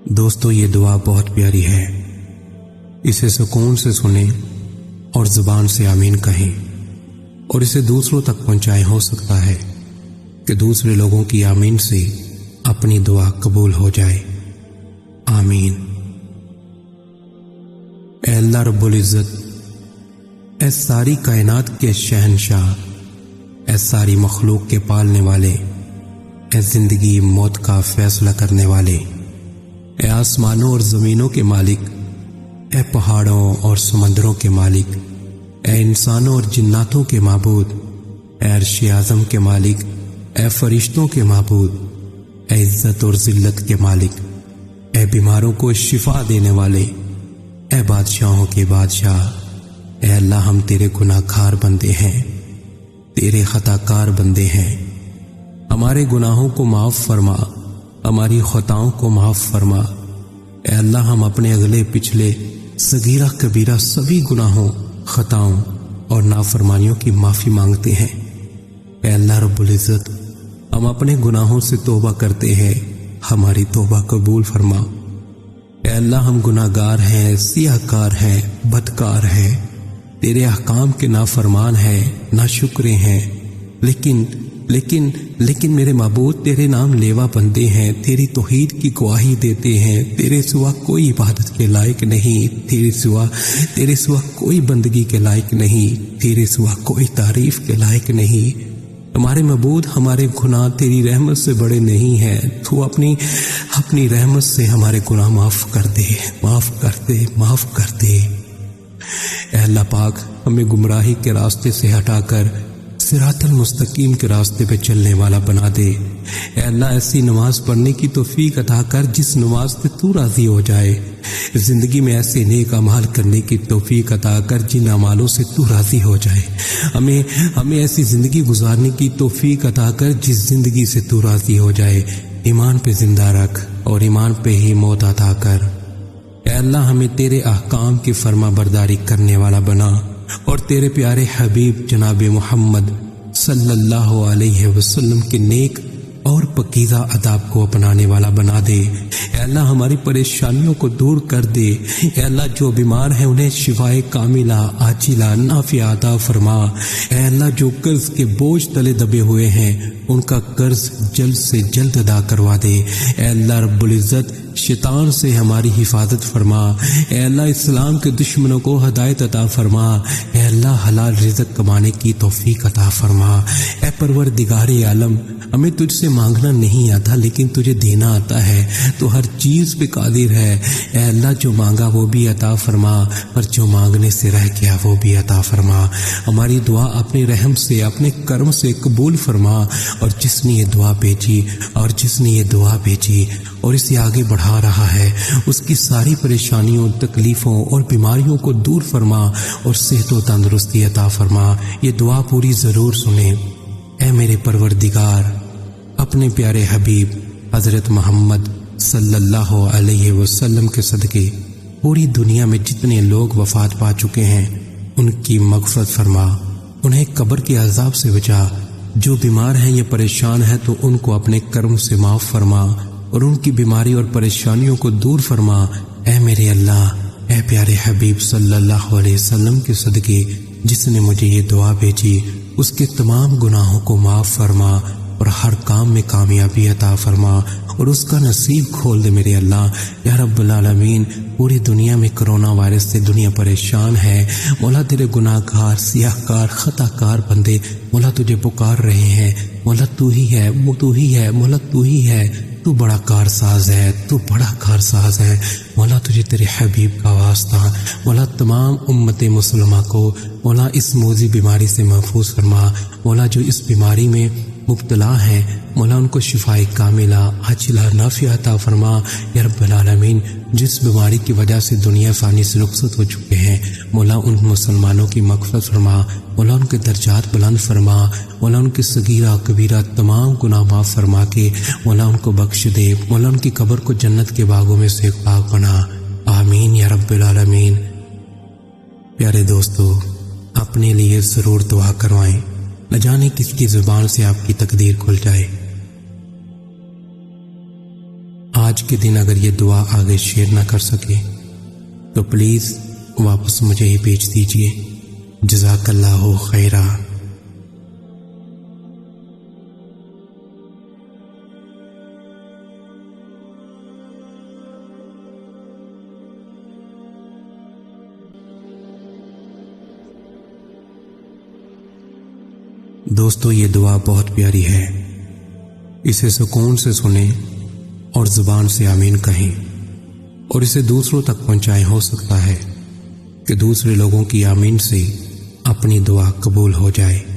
دوستو یہ دعا بہت پیاری ہے، اسے سکون سے سنیں اور زبان سے آمین کہیں اور اسے دوسروں تک پہنچائیں۔ ہو سکتا ہے کہ دوسرے لوگوں کی آمین سے اپنی دعا قبول ہو جائے۔ آمین۔ اے اللہ رب العزت، اے ساری کائنات کے شہنشاہ، اے ساری مخلوق کے پالنے والے، اے زندگی موت کا فیصلہ کرنے والے، اے آسمانوں اور زمینوں کے مالک، اے پہاڑوں اور سمندروں کے مالک، اے انسانوں اور جناتوں کے معبود، اے عرش اعظم کے مالک، اے فرشتوں کے معبود، اے عزت اور ذلت کے مالک، اے بیماروں کو شفا دینے والے، اے بادشاہوں کے بادشاہ، اے اللہ ہم تیرے گناہ گار بندے ہیں، تیرے خطا کار بندے ہیں، ہمارے گناہوں کو معاف فرما، ہماری خطاؤں کو معاف فرما۔ اے اللہ ہم اپنے اگلے پچھلے صغیرہ کبیرہ سبھی گناہوں، خطاؤں اور نافرمانیوں کی معافی مانگتے ہیں۔ اے اللہ رب العزت، ہم اپنے گناہوں سے توبہ کرتے ہیں، ہماری توبہ قبول فرما۔ اے اللہ ہم گناہ گار ہیں، سیاہ کار ہیں، بدکار ہیں، تیرے احکام کے نافرمان ہیں، ناشکرے ہیں، لیکن میرے معبود تیرے نام لیوا بندے ہیں، تیری توحید کی گواہی دیتے ہیں، تیرے سوا کوئی عبادت کے لائق نہیں، تیرے سوا کوئی بندگی کے لائق نہیں، تیرے سوا کوئی تعریف کے لائق نہیں۔ ہمارے معبود ہمارے گناہ تیری رحمت سے بڑے نہیں ہیں، تو اپنی رحمت سے ہمارے گناہ معاف کر دے، معاف کر دے، معاف کر دے۔ اے اللہ پاک ہمیں گمراہی کے راستے سے ہٹا کر صراط المستقیم کے راستے پہ چلنے والا بنا دے۔ اے اللہ ایسی نماز پڑھنے کی توفیق عطا کر جس نماز پہ تو راضی ہو جائے، زندگی میں ایسے نیک اعمال کرنے کی توفیق عطا کر جن اعمالوں سے تو راضی ہو جائے، ہمیں ایسی زندگی گزارنے کی توفیق عطا کر جس زندگی سے تو راضی ہو جائے، ایمان پہ زندہ رکھ اور ایمان پہ ہی موت عطا کر۔ اے اللہ ہمیں تیرے احکام کی فرما برداری کرنے والا بنا اور تیرے پیارے حبیب جناب محمد صلی اللہ علیہ وسلم کے نیک اور پکیزہ آداب کو اپنانے والا بنا دے۔ اے اللہ ہماری پریشانیوں کو دور کر دے۔ اے اللہ جو بیمار ہیں انہیں شفائے کاملہ عاجلہ نافعہ عطا فرما۔ اے اللہ جو قرض کے بوجھ تلے دبے ہوئے ہیں ان کا قرض جلد سے جلد ادا کروا دے۔ اے اللہ رب العزت شیطان سے ہماری حفاظت فرما۔ اے اللہ اسلام کے دشمنوں کو ہدایت عطا فرما۔ اے اللہ حلال رزق کمانے کی توفیق عطا فرما۔ اے پروردگار عالم ہمیں تجھ سے مانگنا نہیں آتا لیکن تجھے دینا آتا ہے، تو ہر چیز پہ قادر ہے۔ اے اللہ جو مانگا وہ بھی عطا فرما اور جو مانگنے سے رہ گیا وہ بھی عطا فرما۔ ہماری دعا اپنے رحم سے اپنے کرم سے قبول فرما، اور جس نے یہ دعا بھیجی اور اسے آگے بڑھا رہا ہے اس کی ساری پریشانیوں، تکلیفوں اور بیماریوں کو دور فرما اور صحت و تندرستی عطا فرما۔ یہ دعا پوری ضرور سنیں۔ اے میرے پروردگار، اپنے پیارے حبیب حضرت محمد صلی اللہ علیہ وسلم کے صدقے پوری دنیا میں جتنے لوگ وفات پا چکے ہیں ان کی مغفرت فرما، انہیں قبر کے عذاب سے بچا۔ جو بیمار ہیں یا پریشان ہیں تو ان کو اپنے کرم سے معاف فرما اور ان کی بیماری اور پریشانیوں کو دور فرما۔ اے میرے اللہ، اے پیارے حبیب صلی اللہ علیہ وسلم کے صدقے جس نے مجھے یہ دعا بھیجی اس کے تمام گناہوں کو معاف فرما اور ہر کام میں کامیابی عطا فرما اور اس کا نصیب کھول دے میرے اللہ۔ یا رب العالمین، پوری دنیا میں کرونا وائرس سے دنیا پریشان ہے، مولا تیرے گناہ گار، سیاہ کار، خطا کار بندے مولا تجھے پکار رہے ہیں۔ مولا تو ہی ہے، مولا تو ہی ہے، تو بڑا کارساز ہے، تو بڑا کارساز ہے۔ مولا تجھے تیرے حبیب کا واسطہ، مولا تمام امت مسلمہ کو مولا اس موذی بیماری سے محفوظ فرما۔ مولا جو اس بیماری میں مبتلا ہیں مولا ان کو شفائے کاملہ عاجلہ نافعہ عطا فرما۔ یا رب العالمین، جس بیماری کی وجہ سے دنیا فانی سے رخصت ہو چکے ہیں مولا ان مسلمانوں کی مغفرت فرما، مولا ان کے درجات بلند فرما، مولا ان کے صغیرہ کبیرہ تمام گناہ معاف فرما کے مولا ان کو بخش دے، مولا ان کی قبر کو جنت کے باغوں میں سے ایک باغ بنا۔ آمین یا رب العالمین۔ پیارے دوستو، اپنے لیے ضرور دعا کروائیں، نہ جانے کس کی زبان سے آپ کی تقدیر کھل جائے۔ آج کے دن اگر یہ دعا آگے شیئر نہ کر سکے تو پلیز واپس مجھے ہی بھیج دیجیے۔ جزاک اللہ خیرہ۔ دوستو یہ دعا بہت پیاری ہے، اسے سکون سے سنیں اور زبان سے آمین کہیں اور اسے دوسروں تک پہنچائیں۔ ہو سکتا ہے کہ دوسرے لوگوں کی آمین سے اپنی دعا قبول ہو جائے۔